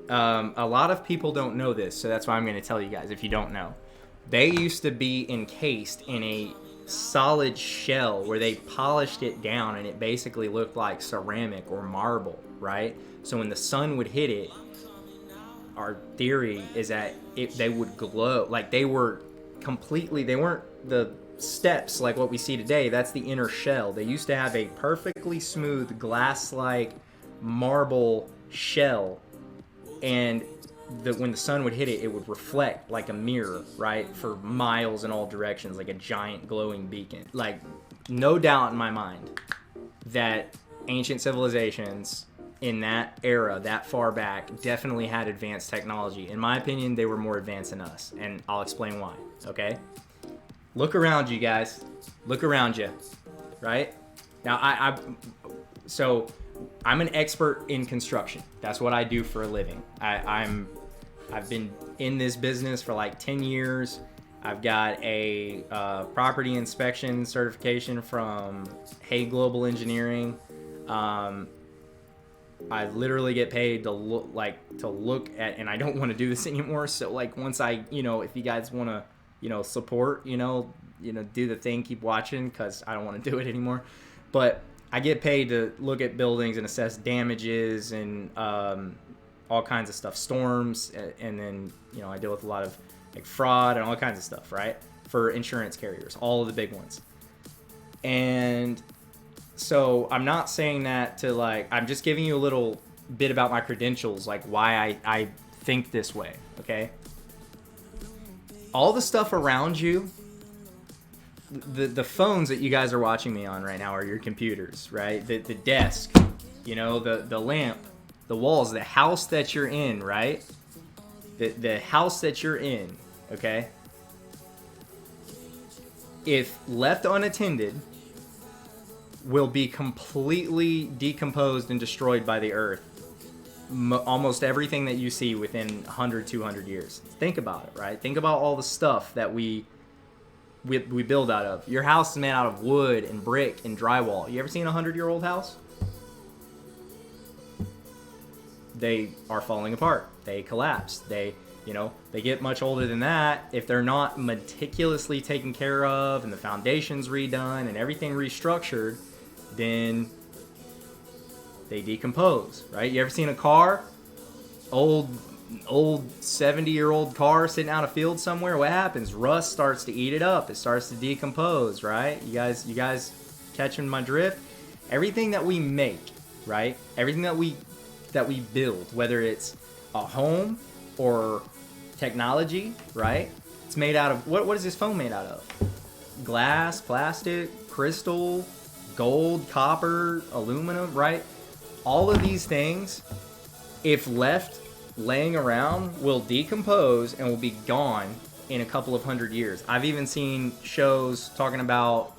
A lot of people don't know this, so that's why I'm going to tell you guys if you don't know. They used to be encased in a solid shell where they polished it down and it basically looked like ceramic or marble, right? So when the sun would hit it, our theory is that they would glow. Like they weren't the steps like what we see today. That's the inner shell. They used to have a perfectly smooth glass-like marble shell, and when the sun would hit it, it would reflect like a mirror, right, for miles in all directions, like a giant glowing beacon. Like, no doubt in my mind that ancient civilizations in that era, that far back, definitely had advanced technology. In my opinion, they were more advanced than us, and I'll explain why, okay? Look around you guys. Look around you, right? Now, so I'm an expert in construction. That's what I do for a living. I've been in this business for like 10 years. I've got a property inspection certification from Hay Global Engineering. I literally get paid to look at, and I don't want to do this anymore. So like once if you guys want to, support, do the thing, keep watching, because I don't want to do it anymore. But I get paid to look at buildings and assess damages and all kinds of stuff, storms, and then I deal with a lot of like fraud and all kinds of stuff, right? For insurance carriers, all of the big ones. And so I'm not saying that to I'm just giving you a little bit about my credentials, like why I think this way, okay? All the stuff around you, the phones that you guys are watching me on right now are your computers, right? The desk, the lamp, the walls, the house that you're in, right? The house that you're in, okay? If left unattended, will be completely decomposed and destroyed by the earth. Almost everything that you see within 100, 200 years. Think about it, right? Think about all the stuff that we build out of. Your house is made out of wood and brick and drywall. You ever seen a 100-year-old house? They are falling apart. They collapse. They get much older than that. If they're not meticulously taken care of and the foundation's redone and everything restructured, then they decompose, right? You ever seen a car? Old 70-year-old car sitting out a field somewhere? What happens? Rust starts to eat it up. It starts to decompose, right? You guys catching my drift? Everything that we make, right? Everything that we build, whether it's a home or technology, right? It's made out of, what is this phone made out of? Glass, plastic, crystal, gold, copper, aluminum, right? All of these things, if left laying around, will decompose and will be gone in a couple of 100 years. I've even seen shows talking about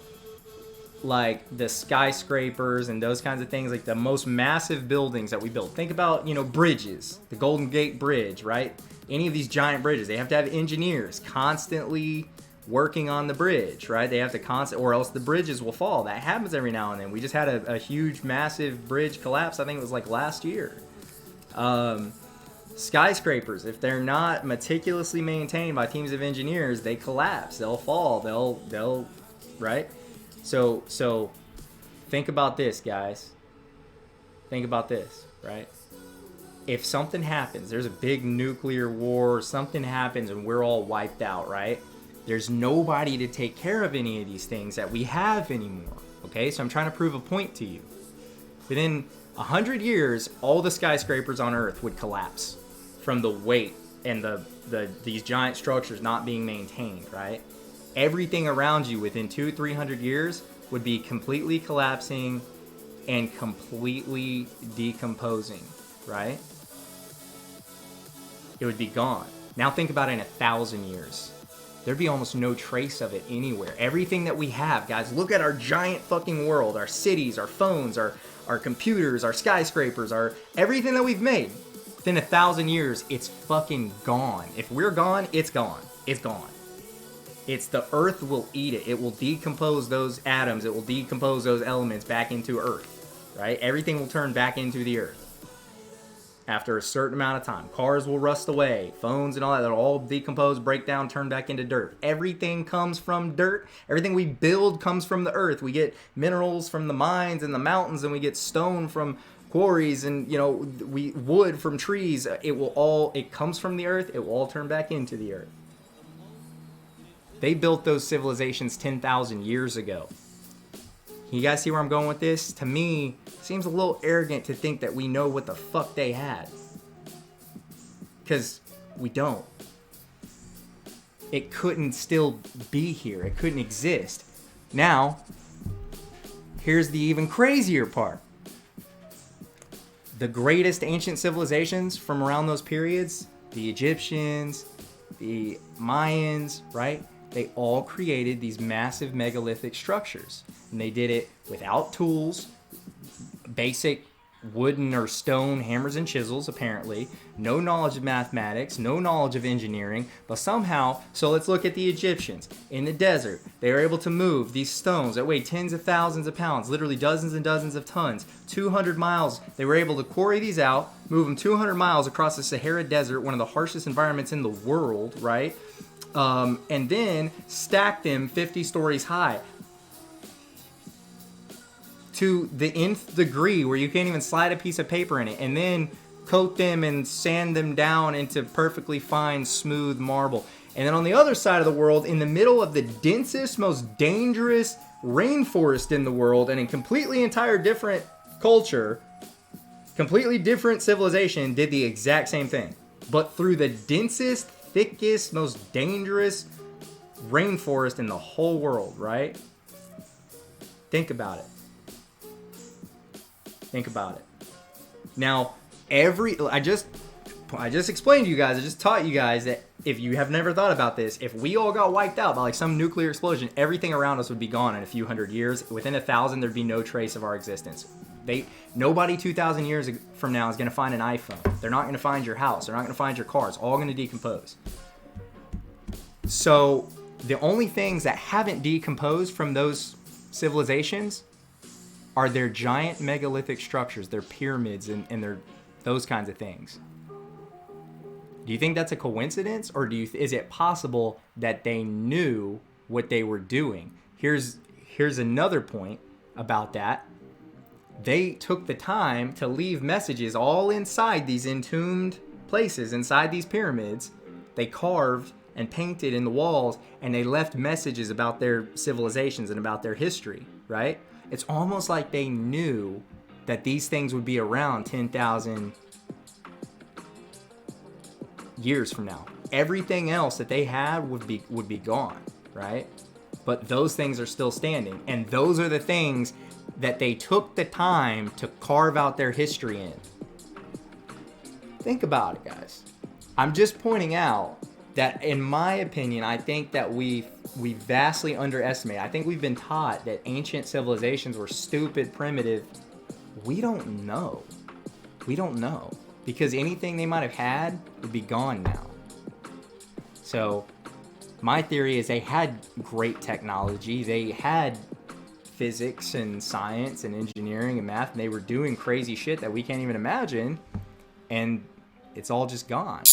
like the skyscrapers and those kinds of things, like the most massive buildings that we build. Think about, bridges, the Golden Gate Bridge, right? Any of these giant bridges, they have to have engineers constantly working on the bridge, right? They have to or else the bridges will fall. That happens every now and then. We just had a huge, massive bridge collapse. I think it was like last year. Skyscrapers, if they're not meticulously maintained by teams of engineers, they collapse. They'll fall. They'll, right? So think about this, guys. Think about this, right? If something happens, there's a big nuclear war, something happens and we're all wiped out, right? There's nobody to take care of any of these things that we have anymore, okay? So I'm trying to prove a point to you. Within 100 years, all the skyscrapers on Earth would collapse from the weight and these giant structures not being maintained, right? Everything around you within 200-300 years would be completely collapsing and completely decomposing, right? It would be gone. Now think about it in 1,000 years. There'd be almost no trace of it anywhere. Everything that we have, guys, look at our giant fucking world, our cities, our phones, our computers, our skyscrapers, everything that we've made. Within 1,000 years, it's fucking gone. If we're gone, it's gone. It's gone. It's the earth will eat it. It will decompose those atoms. It will decompose those elements back into earth, right? Everything will turn back into the earth. after a certain amount of time. Cars will rust away, phones and all that, they'll all decompose, break down, turn back into dirt. Everything comes from dirt. Everything we build comes from the earth. We get minerals from the mines and the mountains, and we get stone from quarries, and we wood from trees. It comes from the earth. It will all turn back into the earth. They built those civilizations 10,000 years ago. You guys see where I'm going with this? To me, it seems a little arrogant to think that we know what the fuck they had. Because we don't. It couldn't still be here. It couldn't exist. Now, here's the even crazier part. The greatest ancient civilizations from around those periods, the Egyptians, the Mayans, right? They all created these massive megalithic structures. And they did it without tools, basic wooden or stone hammers and chisels, apparently. No knowledge of mathematics, no knowledge of engineering. But somehow, so let's look at the Egyptians. In the desert, they were able to move these stones that weigh tens of thousands of pounds, literally dozens and dozens of tons. 200 miles, they were able to quarry these out, move them 200 miles across the Sahara Desert, one of the harshest environments in the world, right? And then stack them 50 stories high to the nth degree where you can't even slide a piece of paper in it, and then coat them and sand them down into perfectly fine, smooth marble. And then on the other side of the world, in the middle of the densest, most dangerous rainforest in the world, and a completely entire different culture, completely different civilization, did the exact same thing. But through the densest, thickest, most dangerous rainforest in the whole world, right? Think about it. Think about it. Now, I just explained to you guys, I just taught you guys that if you have never thought about this, if we all got wiped out by like some nuclear explosion, everything around us would be gone in a few hundred years. Within 1,000, there'd be no trace of our existence. Nobody 2,000 years from now is going to find an iPhone. They're not going to find your house. They're not going to find your car. It's all going to decompose. So the only things that haven't decomposed from those civilizations are their giant megalithic structures, their pyramids, and their those kinds of things. Do you think that's a coincidence, or is it possible that they knew what they were doing? Here's another point about that. They took the time to leave messages all inside these entombed places, inside these pyramids. They carved and painted in the walls, and they left messages about their civilizations and about their history, right? It's almost like they knew that these things would be around 10,000 years from now. Everything else that they had would be gone, right? But those things are still standing, and those are the things that they took the time to carve out their history in. Think about it, guys. I'm just pointing out that, in my opinion, I think that we vastly underestimate. I think we've been taught that ancient civilizations were stupid, primitive. We don't know. We don't know. Because anything they might have had would be gone now. So, my theory is they had great technology. They had physics and science and engineering and math, and they were doing crazy shit that we can't even imagine. And it's all just gone.